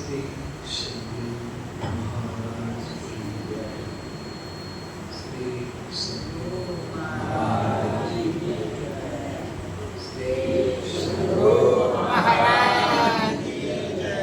श्री सद्गुरु महाराज की जय। श्री सद्गुरु महाराज की जय। श्री सद्गुरु महाराज की जय।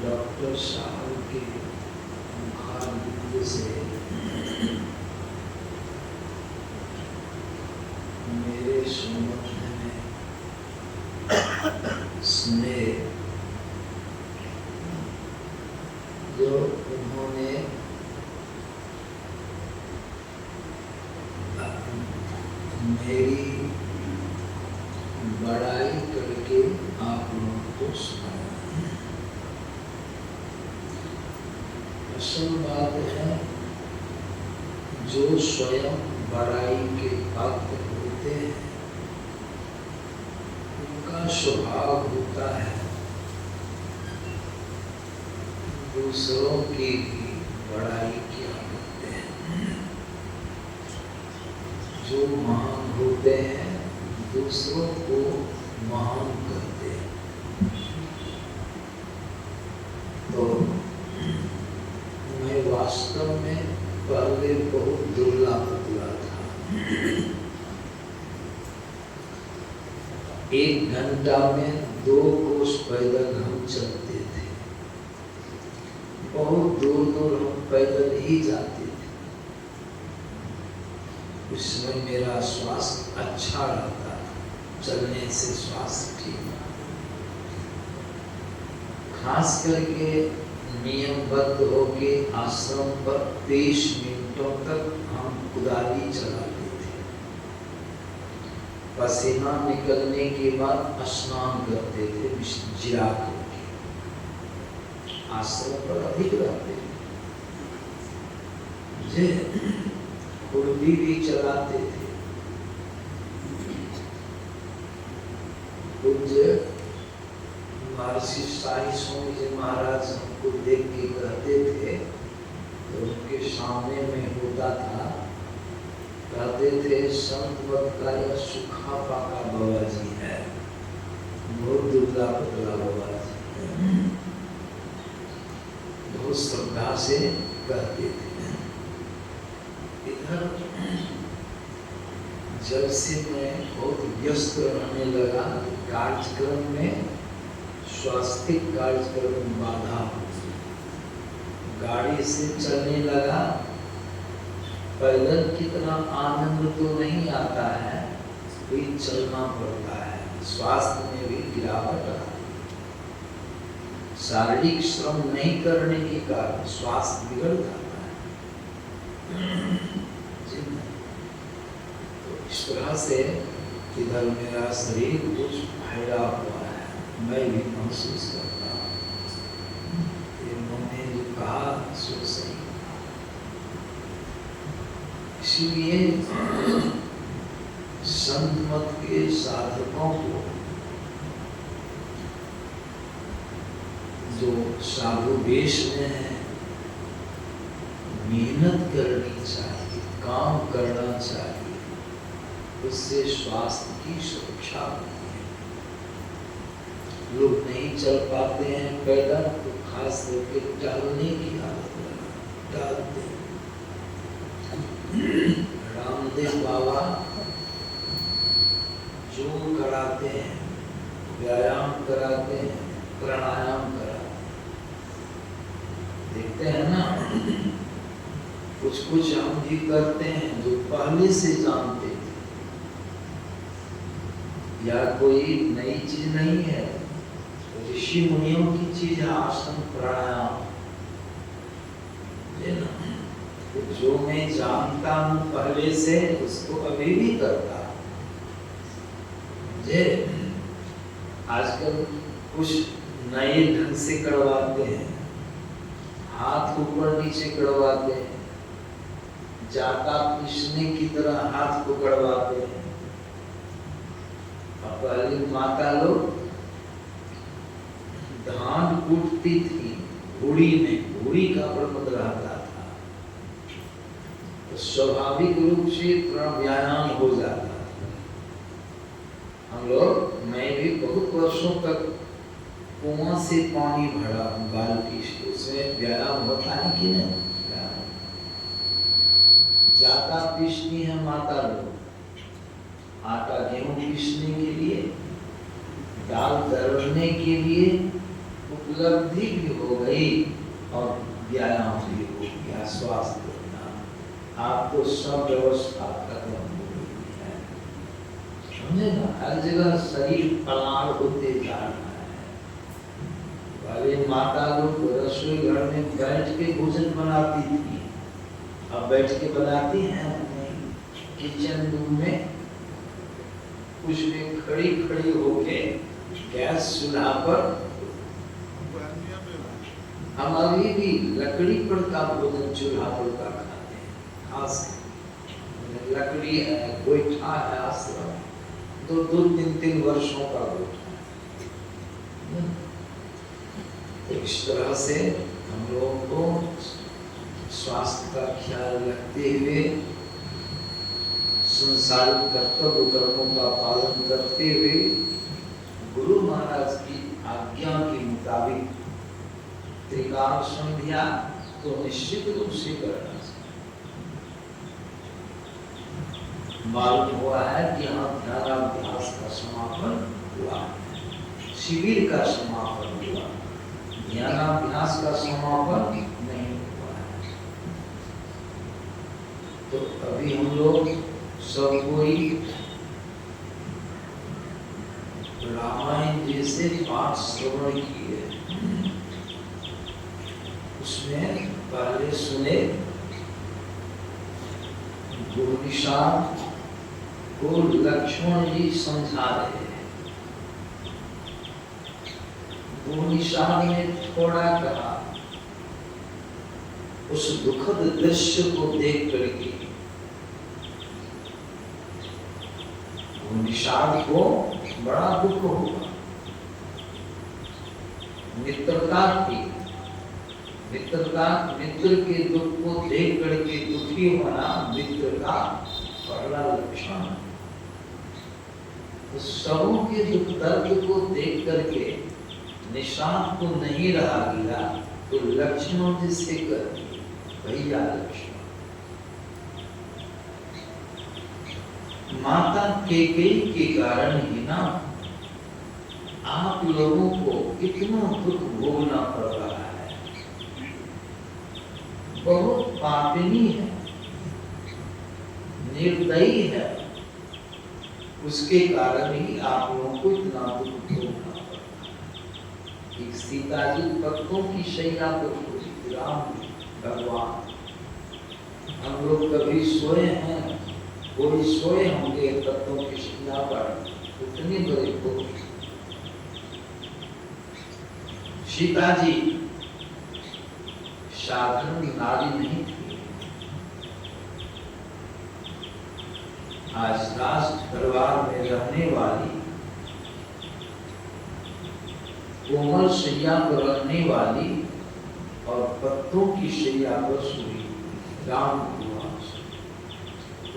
डॉक्टर साहब के मुखारबिंद से मेरे संबंध में स्नेह जो उन्होंने मेरी बड़ाई करके आप लोगों को सुनाया। असल बात है, जो स्वयं बड़ाई के पात्र होते हैं उनका स्वभाव होता है दूसरों की भी बड़ाई किया करते हैं। जो महान होते हैं दूसरों को महान करते हैं। तो मैं वास्तव में पहले बहुत दुबला पतला था। 1 घंटा में 2 कोस पैदल हम चलते थे। बहुत दूर दूर हम पैदल ही जाते थे। उस समय मेरा स्वास्थ्य अच्छा रहता था, चलने से स्वास्थ्य ठीक था। खास करके नियमबद्ध होके आश्रम पर 23 मिनटों तक हम कुदाली चलाते थे। पसीना निकलने के बाद स्नान करते थे जिरा करके। आश्रम पर अधिक रहते थे। खुरपी भी चलाते थे। पूज्य महर्षि साई स्वामी जी महाराज हमको देख के कहते थे, तो उनके सामने में होता था, कहते थे संत मत का यह सूखा पाका बाबा जी है, बहुत दुबला पतला बाबा जी। बहुत श्रद्धा से कहते थे। इधर जब से मैं बहुत व्यस्त रहने लगा, कार्यक्रम में स्वास्थ्य कार्यक्रम में बाधा होती। गाड़ी से चलने लगा, पैदल कितना आनंद तो नहीं आता है, भी चलना पड़ता है, स्वास्थ्य में भी गिरावट आती है। शारीरिक श्रम नहीं करने के कारण स्वास्थ्य बिगड़ जाता है। तो इस तरह से इधर मेरा शरीर कुछ फैला हुआ है, मैं भी महसूस करता हूँ। इन्होंने जो कहा सो सही, इसलिए संत मत के साधकों को जो साधु वेश में है, मेहनत करनी चाहिए, काम करना चाहिए, उससे स्वास्थ्य की सुरक्षा होती है। लोग नहीं चल पाते हैं पैदल, तो खास करके टहलने की आदत डालते हैं। रामदेव बाबा योग कराते हैं, व्यायाम कराते हैं, प्राणायाम कराते हैं, देखते हैं ना। कुछ कुछ हम भी करते हैं जो पहले से जानते थे, या कोई नई चीज नहीं है, ऋषि मुनियों की चीज है आसन प्राणायाम, है ना। तो जो मैं जानता हूँ पहले से, उसको अभी भी करता हूँ। आजकल कुछ नए ढंग से करवाते हैं, हाथ ऊपर नीचे करवाते हैं, जाता पीसने की तरह हाथ को करवाते हैं। और पहले माता लोग धान कूटती थी घूड़ी में, घूड़ी का प्रबंध रहता था, तो स्वाभाविक रूप से व्यायाम हो जाता था। हम लोग, मैं भी बहुत वर्षों तक कुआं से पानी भरा बाल्टी से, उसमें व्यायाम होता है कि नहीं? जाता पीसती है माता लोग, आटा गेहूं पीसने के लिए, दाल दरने के लिए उपलब्धि भी हो गई और व्यायाम भी हो गया, स्वास्थ्य। आप तो सब व्यवस्था खत्म हो गई है, समझे ना। हर जगह शरीर पलाण होते जा रहा है। पहले माता लोग रसोई घर में बैठ के भोजन बनाती थी, अब बैठ के बनाती हैं अपने किचन रूम में, कुछ भी खड़ी खड़ी होके गैस चूल्हा पर। हम अभी भी लकड़ी पर का भोजन चूल्हा पर का खाते हैं, खास लकड़ी है, गोईठा है, आश्रम 2-3 वर्षों का गोईठा। इस तरह से हम लोगों को स्वास्थ्य का ख्याल रखते हुए, संसारिक कर्तव्य कर्मों का पालन करते हुए, गुरु महाराज की आज्ञा के मुताबिक त्रिकाल संध्या तो निश्चित रूप से करना चाहिए। मालूम हुआ है कि यहाँ ध्यानाभ्यास का समापन हुआ, शिविर का समापन हुआ, ध्यानाभ्यास का समापन नहीं हुआ है। तो अभी हम लोग सब कोई रामायण जैसे पाठ श्रवण किए, उसमें पहले सुने गुरुनिषाद को लक्ष्मण जी समझा रहे हैं। गुरुनिषाद ने थोड़ा कहा, उस दुखद दृश्य को देख करके गुरुनिषाद को बड़ा दुख होगा। मित्रता थी, मित्र के दुख को देख करके दुखी होना मित्र का पहला लक्षण। तो सबों के दुख दर्द को देख करके निशांत को नहीं रहा गिरा, तो लक्ष्मण जी से कर भैया लक्ष्मण, माता कैकेयी के कारण ही ना आप लोगों को इतना दुख भोगना पड़ रहा है। बहुत पापिनी है, निर्दयी है, उसके कारण ही आप लोगों को इतना दुख भोगना पड़ता। एक सीता जी पत्तों की शैया पर सोई, राम भगवान, हम लोग कभी सोए हैं, कोई सोए होंगे पत्तों की शैया पर, उतनी बड़ी दुख। सीता जी साधारण नारी नहीं थी। आज राज दरबार में रहने वाली, कोमल शैया पर रहने वाली और पत्तों की शैया पर सोई राम भगवान,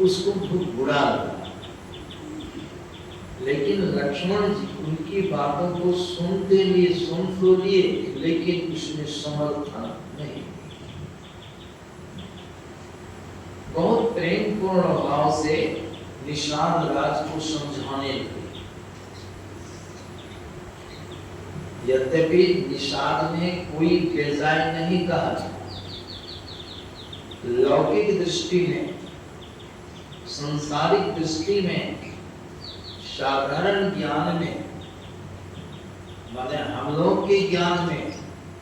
उसको बहुत बुरा लगा। लेकिन लक्ष्मण जी उनकी बातों को सुनते लिए सुन तो लिए, लेकिन उसमें समर्थन नहीं। बहुत प्रेम पूर्ण भाव से निषाद राज को समझाने लगे। यद्यपि निषाद ने कोई बेजाय नहीं कहा, लौकिक दृष्टि में, संसारिक दृष्टि में, साधारण ज्ञान में, माने हम लोग के ज्ञान में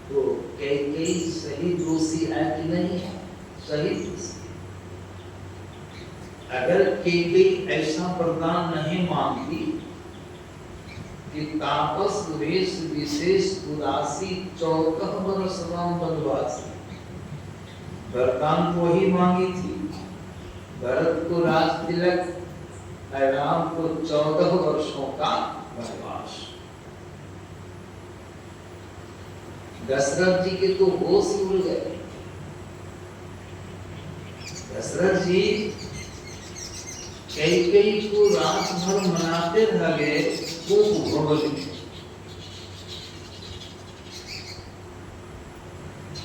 तो कई सही दोषी है कि नहीं है? सही दोषी। अगर कई ऐसा वरदान नहीं मांगती कि तापस वेश विशेष उदासी 14 वर्ष राम वनवासी, वरदान को ही मांगी थी, भरत को राज तिलक, राम को 14 वर्षों का वनवास। दशरथ जी के तो होश ही उड़ गए। दशरथ जी कई को रात भर मनाते रह गए, वो भगवती।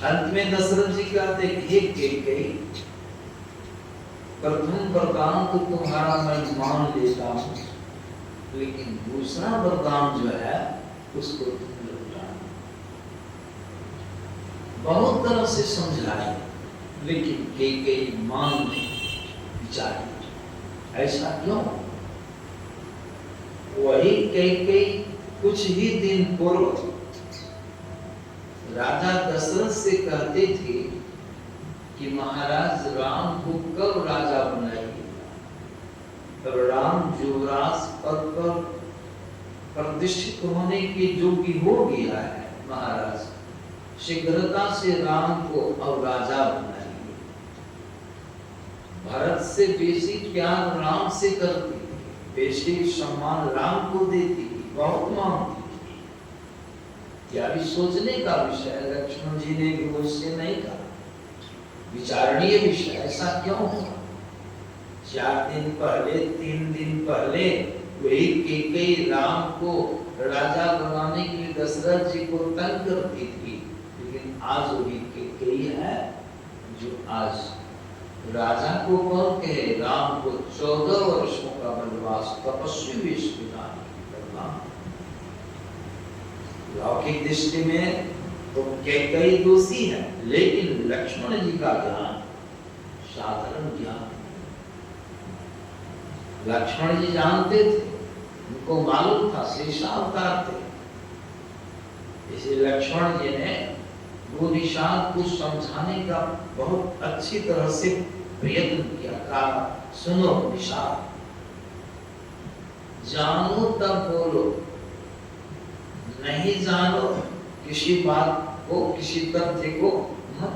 अंत में दशरथ जी कहते हे कई, प्रथम वरदान तो तुम्हारा मैं मान लेता हूँ, लेकिन दूसरा वरदान जो है उसको तुम लौटाना। बहुत तरह से समझाए, लेकिन कई मान नहीं, विचार। ऐसा क्यों? वही कई कुछ ही दिन पूर्व राजा दशरथ से कहते थे कि महाराज राम को कब राजा बनाइए। तब राम युवराज पद पर प्रतिष्ठित होने के योग्य हो गया है, महाराज शीघ्रता से राम को अब राजा बनाइए। भरत से बेसी प्यार राम से करती, बेसी सम्मान राम को देती, बहुत मानती। क्या भी सोचने का विषय है। लक्ष्मण जी ने भी मुझसे नहीं कहा, विचारणीय विषय। ऐसा क्यों हुआ? 4 दिन पहले, 3 दिन पहले वही कई राम को राजा बनाने के लिए दशरथ जी को तंग करती थी, लेकिन आज वही कई है जो आज राजा को कौन कहे, राम को 14 वर्षों का वनवास तपस्वी वेश विधान करना। लौकिक दृष्टि में तो कई दोषी है, लेकिन लक्ष्मण जी का ज्ञान साधारण ज्ञान। लक्ष्मण जी जानते थे, उनको मालूम था शेषावतार थे। इसलिए लक्ष्मण जी ने वो निषाद को समझाने का बहुत अच्छी तरह से प्रयत्न किया। कहा सुनो निषाद, जानो तब बोलो, नहीं जानो किसी बात को, किसी तथ्य को मत।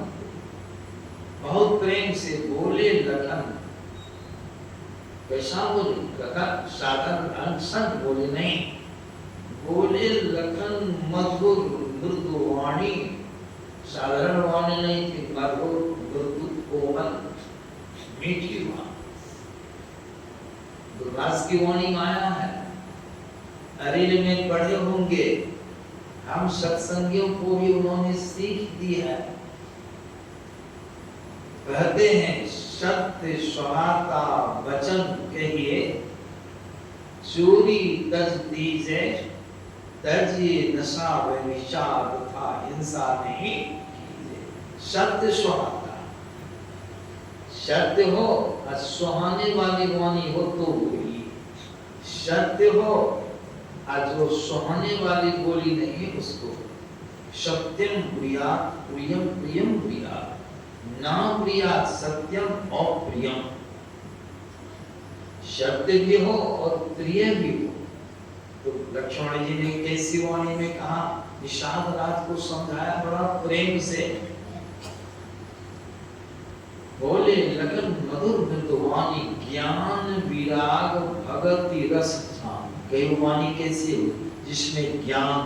बहुत प्रेम से बोले लखन। कैसा बोले? लखन साधारण संत बोले नहीं, बोले लखन मधुर मृदु वाणी। साधारण वाणी नहीं थी, मधुर मृदु कोमल मीठी वाणी। दुर्वास की वाणी माया है। अरिल में पढ़े होंगे, हम सत्संगियों को भी उन्होंने सीख दी है। कहते हैं सत्य सहाता वचन कहिए, चोरी तज दीजे, तजिए नशा व विषाद था हिंसा नहीं कीजिए। सत्य सहाता, सत्य हो और सुहाने वाली वाणी हो तो बोलिए, सत्य हो और जो सुहाने वाली बोली नहीं उसको सत्यम ब्रूयात् प्रियम प्रियम ब्रूयात्, ना ब्रूयात् सत्यम अप्रियम। सत्य भी हो और प्रिय भी हो। तो लक्ष्मण जी ने कैसी वाणी में कहा, निषाद राज को समझाया बड़ा प्रेम से, बोले लगन मधुर मृदुवाणी ज्ञान विराग भगति रस धाम। कई वाणी कैसी हो जिसमें ज्ञान,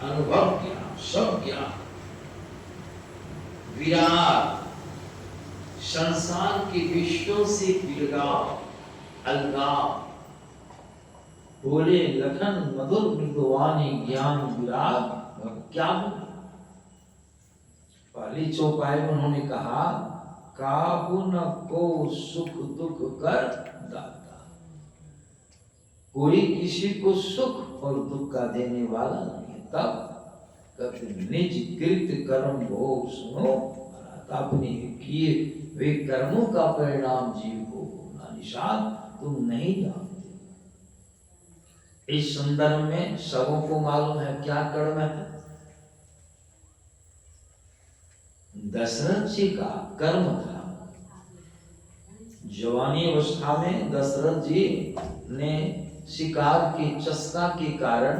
अनुभव ज्ञान, सब ज्ञान, विराग, संसार के विषयों से विरगाव, अलगाव। बोले लखन मधुर मृदुवाणी ज्ञान विराग क्या। पहली चौपाई में उन्होंने कहा, काहू न को सुख दुख कर दाता। कोई किसी को सुख और दुख का देने वाला नहीं। तब कभी निज कृत कर्म भोग सुनो, अपने किए वे कर्मों का परिणाम जीव को होना। निषाद तुम नहीं जानते। इस संदर्भ में सबों को मालूम है क्या कर्म है। दशरथ जी का कर्म था, जवानी अवस्था में दशरथ जी ने शिकार की चस्का के कारण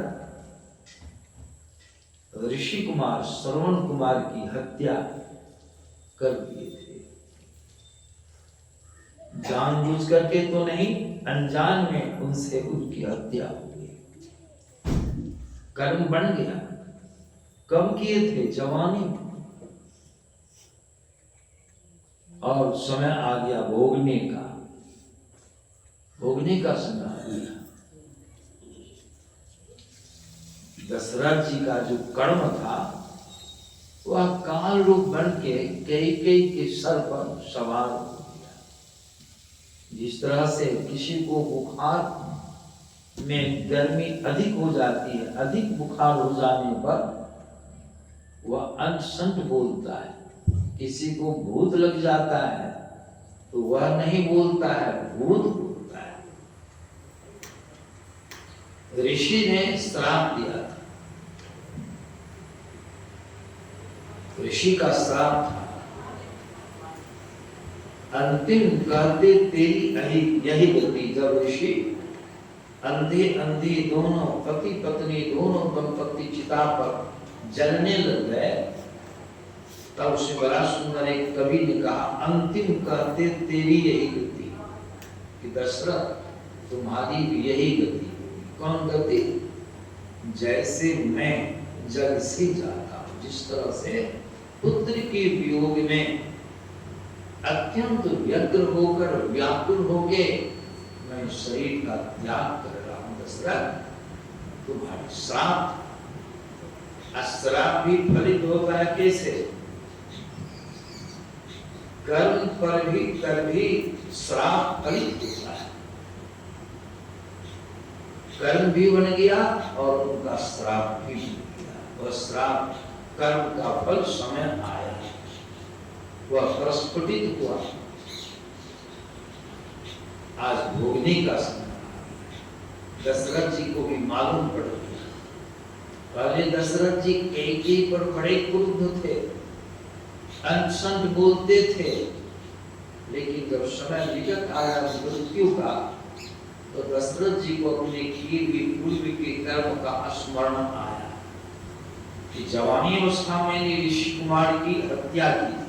ऋषि कुमार श्रवण कुमार की हत्या कर दिए थे। जानबूझ करके तो नहीं, अनजान में उनसे उनकी हत्या हो गई। कर्म बन गया। कब किए थे? जवानी में। और समय आ गया भोगने का, भोगने का समय आ गया। दशरथ जी का जो कर्म था वह काल रूप बन के कैकेयी के सर पर सवार हो गया। जिस तरह से किसी को बुखार में गर्मी अधिक हो जाती है, अधिक बुखार हो जाने पर वह अंत बोलता है। किसी को भूत लग जाता है तो वह नहीं बोलता है, भूत बोलता है। ऋषि ने श्राप दिया था, ऋषि का श्राप था, अंतिम कहते तेरी यही गति। जब ऋषि अंधे अंधी दोनों पति पत्नी दोनों दंपति चिता पर जलने लग गए, तब उसने बड़ा सुंदर एक कवि ने कहा, अंतिम कहते तेरी यही गति कि दशरथ तुम्हारी भी यही गति। कौन गति? जैसे मैं जग से जाता हूं, जिस तरह से पुत्र के वियोग में अत्यंत व्यग्र होकर व्याकुल होके मैं शरीर का त्याग कर रहा हूं। दशरथ तुम्हारी श्राप, श्राप भी फलित होता है कैसे? कर्म पर भी श्राप फलित होता है। कर्म भी बन गया और उनका श्राप भी बन गया। वह श्राप कर्म का फल समय आया, वह प्रस्फुटित हुआ। आज भोगने का समय। दशरथ जी को भी मालूम पड़ गया। पहले दशरथ जी कैकेयी पर बड़े क्रुद्ध थे, अंत बोलते थे, लेकिन जब समय निकट आया मृत्यु का तो दशरथ जी को अपने किए हुए पूर्व के कर्म का स्मरण आया कि जवानी अवस्था में ऋषि कुमार की हत्या की।